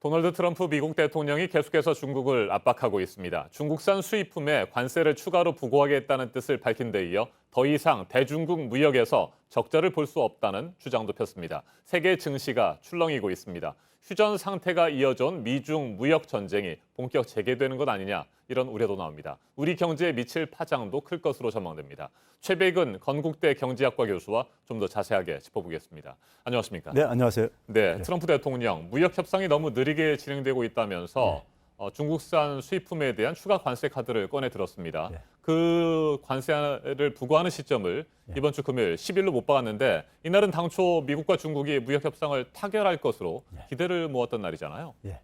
도널드 트럼프 미국 대통령이 계속해서 중국을 압박하고 있습니다. 중국산 수입품에 관세를 추가로 부과하겠다는 뜻을 밝힌 데 이어 더 이상 대중국 무역에서 적자를 볼 수 없다는 주장도 폈습니다. 세계 증시가 출렁이고 있습니다. 휴전 상태가 이어져온 미중 무역 전쟁이 본격 재개되는 것 아니냐 이런 우려도 나옵니다. 우리 경제에 미칠 파장도 클 것으로 전망됩니다. 최백은 건국대 경제학과 교수와 좀 더 자세하게 짚어보겠습니다. 안녕하십니까? 네, 안녕하세요. 네, 트럼프 대통령 무역 협상이 너무 느리게 진행되고 있다면서 중국산 수입품에 대한 추가 관세 카드를 꺼내 들었습니다. 네. 그 관세를 부과하는 시점을 이번 주 금요일 10일로 못 박았는데 이날은 당초 미국과 중국이 무역 협상을 타결할 것으로 기대를 모았던 날이잖아요. 예.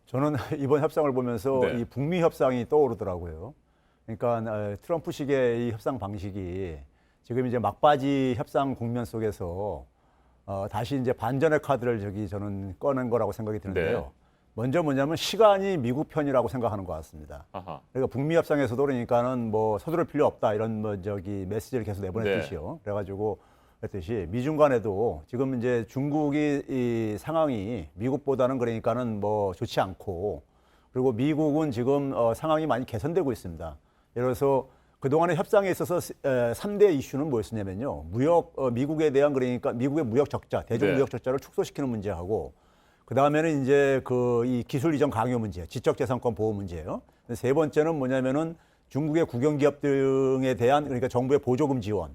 저는 이번 협상을 보면서 네. 이 북미 협상이 떠오르더라고요. 그러니까 트럼프식의 이 협상 방식이 지금 이제 막바지 협상 국면 속에서 다시 이제 반전의 카드를 저는 꺼낸 거라고 생각이 드는데요. 네. 먼저 뭐냐면 시간이 미국 편이라고 생각하는 것 같습니다. 아하. 그러니까 북미 협상에서도 그러니까는 뭐 서두를 필요 없다 이런 메시지를 계속 내보냈듯이요. 네. 그래가지고 그랬듯이 미중 간에도 지금 이제 중국이 이 상황이 미국보다는 그러니까는 뭐 좋지 않고 그리고 미국은 지금 상황이 많이 개선되고 있습니다. 예를 들어서 그동안의 협상에 있어서 3대 이슈는 뭐였냐면요. 미국에 대한 그러니까 미국의 무역 적자, 대중 네. 무역 적자를 축소시키는 문제하고 그 다음에는 이제 이 기술 이전 강요 문제, 지적재산권 보호 문제예요. 세 번째는 뭐냐면은 중국의 국영기업 등에 대한 그러니까 정부의 보조금 지원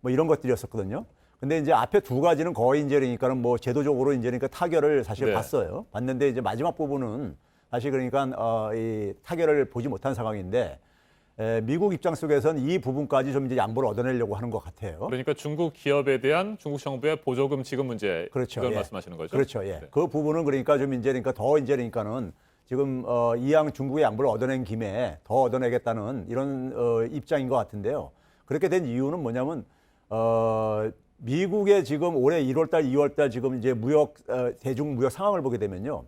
뭐 이런 것들이었었거든요. 근데 이제 앞에 두 가지는 거의 이제 그러니까는 뭐 제도적으로 이제 그러니까 타결을 사실 네. 봤어요. 봤는데 이제 마지막 부분은 사실 그러니까 이 타결을 보지 못한 상황인데 미국 입장 속에서는 이 부분까지 좀 이제 양보를 얻어내려고 하는 것 같아요. 그러니까 중국 기업에 대한 중국 정부의 보조금 지급 문제 그렇죠. 이걸 예. 말씀하시는 거죠? 그렇죠. 예. 네. 그 부분은 그러니까 좀 이제 그러니까 더 이제 그러니까는 지금 이양 중국의 양보를 얻어낸 김에 더 얻어내겠다는 이런 입장인 것 같은데요. 그렇게 된 이유는 뭐냐면 미국의 지금 올해 1월달, 2월달 지금 이제 대중 무역 상황을 보게 되면요.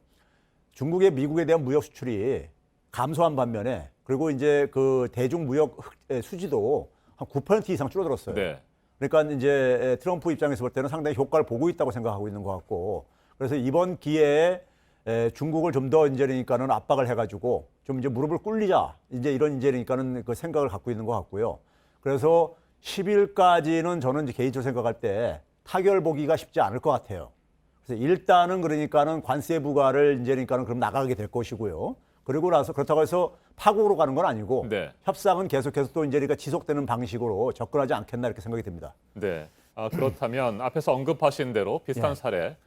중국의 미국에 대한 무역 수출이 감소한 반면에 그리고 이제 그 대중 무역 수지도 한 9% 이상 줄어들었어요. 네. 그러니까 이제 트럼프 입장에서 볼 때는 상당히 효과를 보고 있다고 생각하고 있는 것 같고 그래서 이번 기회에 중국을 좀 더 이제 그러니까는 압박을 해가지고 좀 이제 무릎을 꿇리자 이제 이런 이제 그러니까는 그 생각을 갖고 있는 것 같고요. 그래서 10일까지는 저는 이제 개인적으로 생각할 때 타결 보기가 쉽지 않을 것 같아요. 그래서 일단은 그러니까는 관세 부과를 이제 그러니까는 그럼 나가게 될 것이고요. 그리고 나서 그렇다고 해서 파국으로 가는 건 아니고 네. 협상은 계속해서 또 이제 그러니까 지속되는 방식으로 접근하지 않겠나 이렇게 생각이 듭니다. 네. 그렇다면 앞에서 언급하신 대로 비슷한 예. 사례,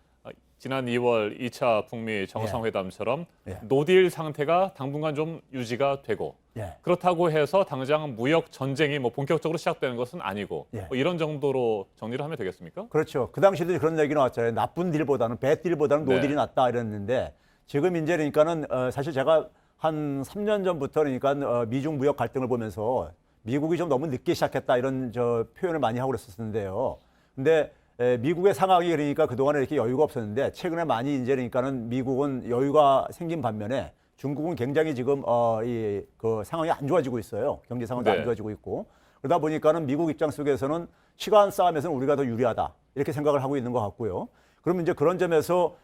지난 2월 2차 북미 정상회담처럼 예. 노딜 상태가 당분간 좀 유지가 되고 예. 그렇다고 해서 당장 무역 전쟁이 뭐 본격적으로 시작되는 것은 아니고 예. 뭐 이런 정도로 정리를 하면 되겠습니까? 그렇죠. 그 당시에도 그런 얘기 나왔잖아요. 나쁜 딜보다는 배딜보다는 네. 노딜이 낫다 이랬는데 지금 이제 그러니까는 사실 제가 한 3년 전부터 그러니까 미중 무역 갈등을 보면서 미국이 좀 너무 늦게 시작했다 이런 표현을 많이 하고 그랬었는데요. 근데 미국의 상황이 그러니까 그동안에 이렇게 여유가 없었는데 최근에 많이 이제 그러니까는 미국은 여유가 생긴 반면에 중국은 굉장히 지금 그 상황이 안 좋아지고 있어요. 경제 상황도 네. 안 좋아지고 있고 그러다 보니까는 미국 입장 속에서는 시간 싸움에서는 우리가 더 유리하다 이렇게 생각을 하고 있는 것 같고요. 그러면 이제 그런 점에서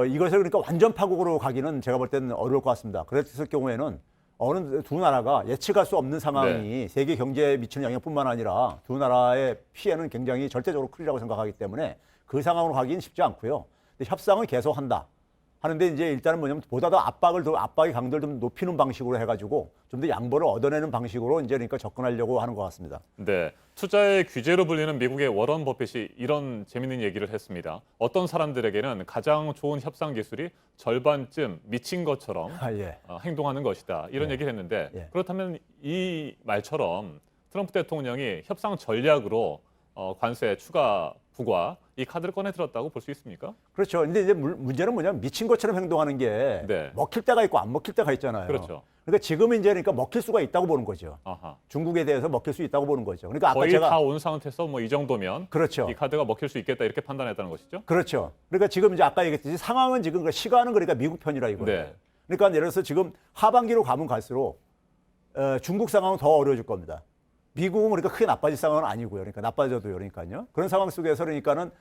이것을 그러니까 완전 파국으로 가기는 제가 볼 때는 어려울 것 같습니다. 그랬을 경우에는 어느 두 나라가 예측할 수 없는 상황이 세계 경제에 미치는 영향뿐만 아니라 두 나라의 피해는 굉장히 절대적으로 크리라고 생각하기 때문에 그 상황으로 가기는 쉽지 않고요. 근데 협상은 계속한다. 하는데 이제 일단은 뭐냐면 보다 더 압박의 강도를 좀 높이는 방식으로 해가지고 좀 더 양보를 얻어내는 방식으로 이제 그러니까 접근하려고 하는 것 같습니다. 네. 투자의 규제로 불리는 미국의 워런 버핏이 이런 재밌는 얘기를 했습니다. 어떤 사람들에게는 가장 좋은 협상 기술이 절반쯤 미친 것처럼 예. 행동하는 것이다. 이런 얘기를 했는데 예. 그렇다면 이 말처럼 트럼프 대통령이 협상 전략으로 관세 추가 부과 이 카드를 꺼내 들었다고 볼 수 있습니까? 그렇죠. 근데 이제 문제는 뭐냐면 미친 것처럼 행동하는 게 네. 먹힐 때가 있고 안 먹힐 때가 있잖아요. 그렇죠. 그러니까 지금은 이제 그러니까 먹힐 수가 있다고 보는 거죠. 아하. 중국에 대해서 먹힐 수 있다고 보는 거죠. 그러니까 아까 거의 제가 다 온 상태에서 뭐 이 정도면 그렇죠. 이 카드가 먹힐 수 있겠다 이렇게 판단했다는 것이죠. 그렇죠. 그러니까 지금 이제 아까 얘기했듯이 상황은 지금 그 시간은 그러니까 미국 편이라 이거예요. 네. 그러니까 예를 들어서 지금 하반기로 가면 갈수록 중국 상황은 더 어려워질 겁니다. 미국은 그러니까 크게 나빠질 상황은 아니고요. 그러니까 나빠져도요. 그러니까요. 그런 상황 속에서 그러니까는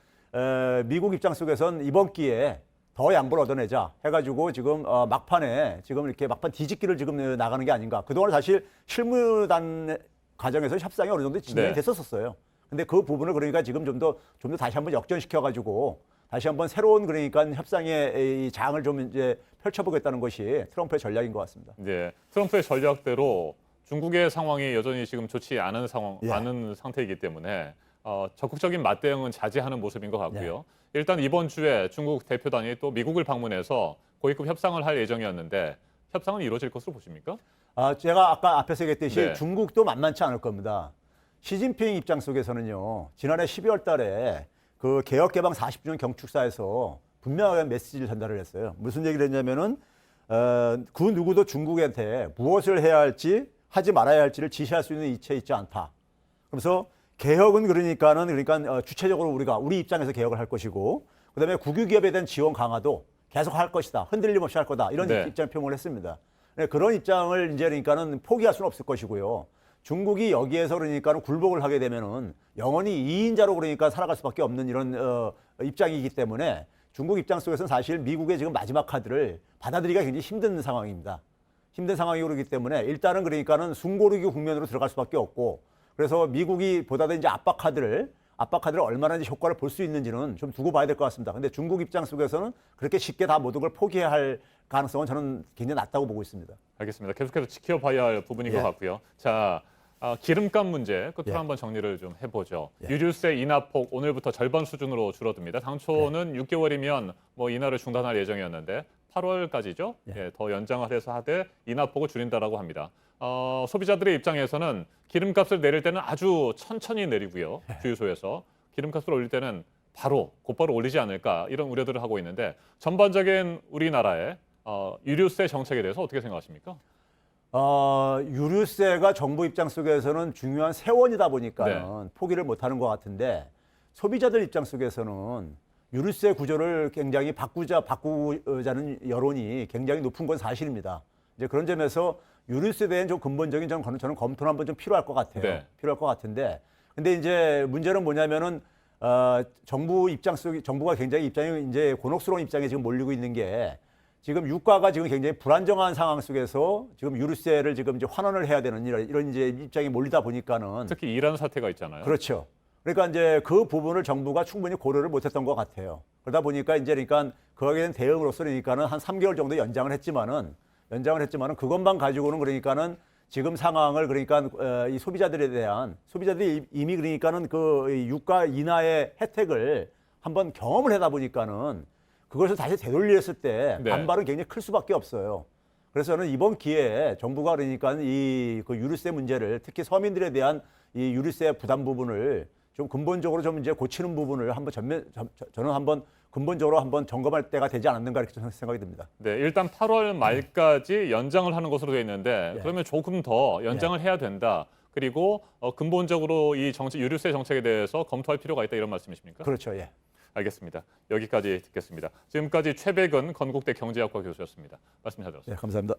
미국 입장 속에서는 이번 기회에 더 양보를 얻어내자 해가지고 지금 막판에 지금 이렇게 막판 뒤집기를 지금 나가는 게 아닌가. 그동안 사실 실무단 과정에서 협상이 어느 정도 진행이 네. 됐었어요. 근데 그 부분을 그러니까 지금 좀 더 다시 한번 역전시켜가지고 다시 한번 새로운 그러니까 협상의 이 장을 좀 이제 펼쳐보겠다는 것이 트럼프의 전략인 것 같습니다. 네, 트럼프의 전략대로 중국의 상황이 여전히 지금 좋지 않은 예. 않은 상태이기 때문에 적극적인 맞대응은 자제하는 모습인 것 같고요. 예. 일단 이번 주에 중국 대표단이 또 미국을 방문해서 고위급 협상을 할 예정이었는데 협상은 이루어질 것으로 보십니까? 제가 아까 앞에서 얘기했듯이 네. 중국도 만만치 않을 겁니다. 시진핑 입장 속에서는요, 지난해 12월 달에 그 개혁 개방 40주년 경축사에서 분명하게 메시지를 전달을 했어요. 무슨 얘기를 했냐면은 그 누구도 중국한테 무엇을 해야 할지 하지 말아야 할지를 지시할 수 있는 이체 있지 않다. 그래서 개혁은 그러니까 주체적으로 우리 입장에서 개혁을 할 것이고, 그다음에 국유기업에 대한 지원 강화도 계속 할 것이다. 흔들림 없이 할 거다. 이런 네. 입장 표명을 했습니다. 네, 그런 입장을 이제 그러니까는 포기할 수는 없을 것이고요. 중국이 여기에서 그러니까는 굴복을 하게 되면은 영원히 2인자로 그러니까 살아갈 수밖에 없는 이런 입장이기 때문에 중국 입장 속에서는 사실 미국의 지금 마지막 카드를 받아들이기가 굉장히 힘든 상황입니다. 힘든 상황이 오르기 때문에 일단은 그러니까는 숨고르기 국면으로 들어갈 수밖에 없고, 그래서 미국이 보다는 이제 압박 카드를 얼마나 이제 효과를 볼 수 있는지는 좀 두고 봐야 될 것 같습니다. 근데 중국 입장 속에서는 그렇게 쉽게 다 모든 걸 포기해야 할 가능성은 저는 굉장히 낮다고 보고 있습니다. 알겠습니다. 계속해서 지켜봐야 할 부분인 예. 것 같고요. 자, 기름값 문제 끝으로 예. 한번 정리를 좀 해보죠. 예. 유류세 인하폭 오늘부터 절반 수준으로 줄어듭니다. 당초는 6개월이면 뭐 인하를 중단할 예정이었는데 8월까지죠. 예, 더 연장을 해서 하되 인하폭을 줄인다라고 합니다. 소비자들의 입장에서는 기름값을 내릴 때는 아주 천천히 내리고요. 주유소에서 기름값을 올릴 때는 곧바로 올리지 않을까 이런 우려들을 하고 있는데 전반적인 우리나라의 유류세 정책에 대해서 어떻게 생각하십니까? 유류세가 정부 입장 속에서는 중요한 세원이다 보니까는 네. 포기를 못하는 것 같은데, 소비자들 입장 속에서는 유류세 구조를 굉장히 바꾸자는 여론이 굉장히 높은 건 사실입니다. 이제 그런 점에서 유류세에 대한 좀 근본적인 저는 검토는 한번 좀 필요할 것 같아요. 네. 필요할 것 같은데, 근데 이제 문제는 뭐냐면은 정부가 굉장히 입장이 이제 곤혹스러운 입장에 지금 몰리고 있는 게, 지금 유가가 지금 굉장히 불안정한 상황 속에서 지금 유류세를 지금 이제 환원을 해야 되는 이런 이제 입장에 몰리다 보니까는, 특히 이란 사태가 있잖아요. 그렇죠. 그러니까 이제 그 부분을 정부가 충분히 고려를 못했던 것 같아요. 그러다 보니까 이제 그러니까 거기에 대한 대응으로서 그러니까는 한 3개월 정도 연장을 했지만은 그것만 가지고는 그러니까는 지금 상황을 그러니까 이 소비자들이 이미 그러니까는 그 유가 인하의 혜택을 한번 경험을 하다 보니까는 그것을 다시 되돌렸을 때 네. 반발은 굉장히 클 수밖에 없어요. 그래서 저는 이번 기회에 정부가 그러니까 그 유류세 문제를, 특히 서민들에 대한 이 유류세 부담 부분을 좀 근본적으로 좀 이제 고치는 부분을 저는 한번 근본적으로 한번 점검할 때가 되지 않았는가 이렇게 저는 생각이 듭니다. 네, 일단 8월 말까지 연장을 하는 것으로 되어 있는데 예. 그러면 조금 더 연장을 해야 된다. 그리고 근본적으로 이 유류세 정책에 대해서 검토할 필요가 있다 이런 말씀이십니까? 그렇죠. 예. 알겠습니다. 여기까지 듣겠습니다. 지금까지 최백은 건국대 경제학과 교수였습니다. 말씀 잘 들었습니다. 예, 감사합니다.